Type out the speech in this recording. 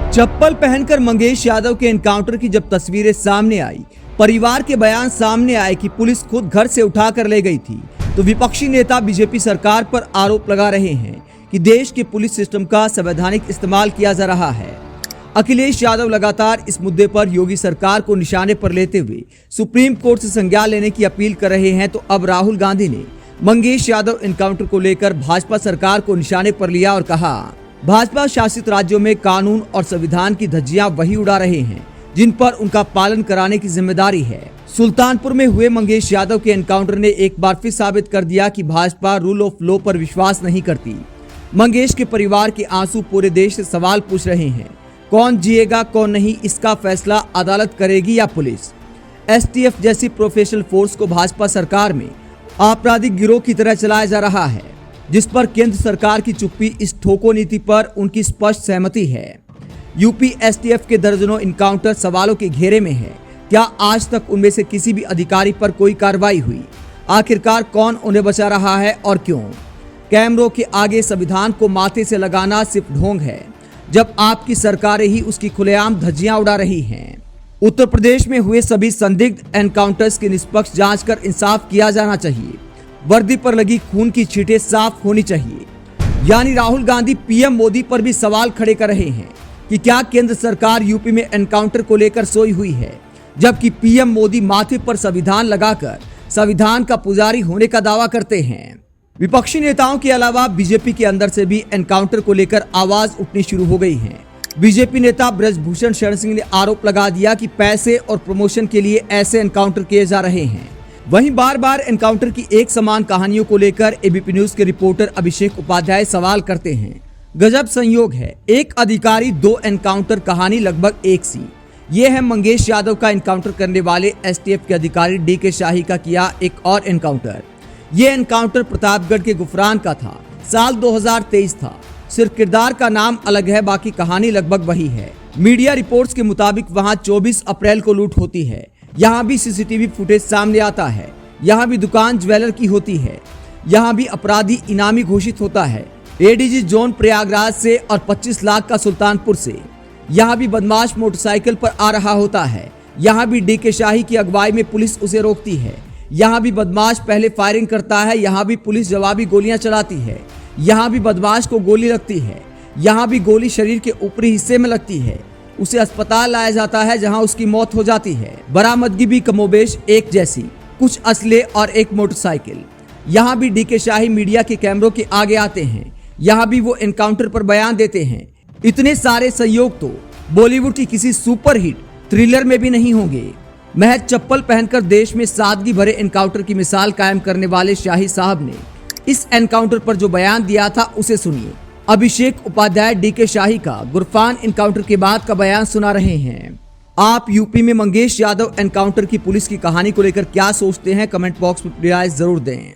चप्पल पहनकर मंगेश यादव के एनकाउंटर की जब तस्वीरें सामने आई, परिवार के बयान सामने आए कि पुलिस खुद घर से उठाकर ले गई थी, तो विपक्षी नेता बीजेपी सरकार पर आरोप लगा रहे हैं कि देश के पुलिस सिस्टम का संवैधानिक इस्तेमाल किया जा रहा है। अखिलेश यादव लगातार इस मुद्दे पर योगी सरकार को निशाने पर लेते हुए सुप्रीम कोर्ट से संज्ञान लेने की अपील कर रहे हैं, तो अब राहुल गांधी ने मंगेश यादव एनकाउंटर को लेकर भाजपा सरकार को निशाने पर लिया और कहा, भाजपा शासित राज्यों में कानून और संविधान की धज्जियां वही उड़ा रहे हैं जिन पर उनका पालन कराने की जिम्मेदारी है। सुल्तानपुर में हुए मंगेश यादव के एनकाउंटर ने एक बार फिर साबित कर दिया कि भाजपा रूल ऑफ लॉ पर विश्वास नहीं करती। मंगेश के परिवार के आंसू पूरे देश से सवाल पूछ रहे हैं, कौन जिएगा कौन नहीं, इसका फैसला अदालत करेगी या पुलिस। एसटीएफ जैसी प्रोफेशनल फोर्स को भाजपा सरकार में आपराधिक गिरोह की तरह चलाया जा रहा है, जिस पर केंद्र सरकार की चुप्पी इस ठोको नीति पर उनकी स्पष्ट सहमति है। यूपी एसटीएफ के दर्जनों इनकाउंटर सवालों के घेरे में है। क्या आज तक उनमें से किसी भी अधिकारी पर कोई कार्रवाई हुई? आखिरकार कौन उन्हें बचा रहा है और क्यों? कैमरों के आगे संविधान को माथे से लगाना सिर्फ ढोंग है, जब आपकी सरकारें ही उसकी खुलेआम धज्जियां उड़ा रही हैं। उत्तर प्रदेश में हुए सभी संदिग्ध एनकाउंटर्स की निष्पक्ष जांच कर इंसाफ किया जाना चाहिए। वर्दी पर लगी खून की छींटें साफ होनी चाहिए। यानी राहुल गांधी पीएम मोदी पर भी सवाल खड़े कर रहे हैं कि क्या केंद्र सरकार यूपी में एनकाउंटर को लेकर सोई हुई है, जबकि पीएम मोदी माथे पर संविधान लगाकर संविधान का पुजारी होने का दावा करते हैं। विपक्षी नेताओं के अलावा बीजेपी के अंदर से भी एनकाउंटर को लेकर आवाज उठनी शुरू हो गई है। बीजेपी नेता ब्रजभूषण शरण सिंह ने आरोप लगा दिया कि पैसे और प्रमोशन के लिए ऐसे एनकाउंटर किए जा रहे हैं। वहीं बार बार एनकाउंटर की एक समान कहानियों को लेकर एबीपी न्यूज के रिपोर्टर अभिषेक उपाध्याय सवाल करते हैं, गजब संयोग है, एक अधिकारी दो एनकाउंटर, कहानी लगभग एक सी। ये है मंगेश यादव का एनकाउंटर करने वाले एसटीएफ के अधिकारी डीके शाही का किया एक और एनकाउंटर। ये एनकाउंटर प्रतापगढ़ के गुफरान का था, साल 2023 था। सिर्फ किरदार का नाम अलग है, बाकी कहानी लगभग वही है। मीडिया रिपोर्ट्स के मुताबिक वहां 24 अप्रैल को लूट होती है। यहाँ भी सीसीटीवी फुटेज सामने आता है। यहाँ भी दुकान ज्वेलर की होती है। यहाँ भी अपराधी इनामी घोषित होता है, एडीजी जोन प्रयागराज से और 25 लाख का सुल्तानपुर से। यहाँ भी बदमाश मोटरसाइकिल पर आ रहा होता है। यहाँ भी डीके शाही की अगुवाई में पुलिस उसे रोकती है। यहाँ भी बदमाश पहले फायरिंग करता है। यहाँ भी पुलिस जवाबी गोलियां चलाती है। यहाँ भी बदमाश को गोली लगती है। यहाँ भी गोली शरीर के ऊपरी हिस्से में लगती है। उसे अस्पताल लाया जाता है, जहां उसकी मौत हो जाती है। बरामदगी भी कमोबेश एक जैसी, कुछ असले और एक मोटरसाइकिल। यहाँ भी डीके शाही मीडिया के कैमरों के आगे आते हैं। यहाँ भी वो एनकाउंटर पर बयान देते हैं। इतने सारे संयोग तो बॉलीवुड की किसी सुपरहिट थ्रिलर में भी नहीं होंगे। महज चप्पल पहनकर देश में सादगी भरे एनकाउंटर की मिसाल कायम करने वाले शाही साहब ने इस एनकाउंटर पर जो बयान दिया था, उसे सुनिए। अभिषेक उपाध्याय डीके शाही का गुरफान एनकाउंटर के बाद का बयान सुना रहे हैं। आप यूपी में मंगेश यादव एनकाउंटर की पुलिस की कहानी को लेकर क्या सोचते हैं? कमेंट बॉक्स में अपनी राय जरूर दें।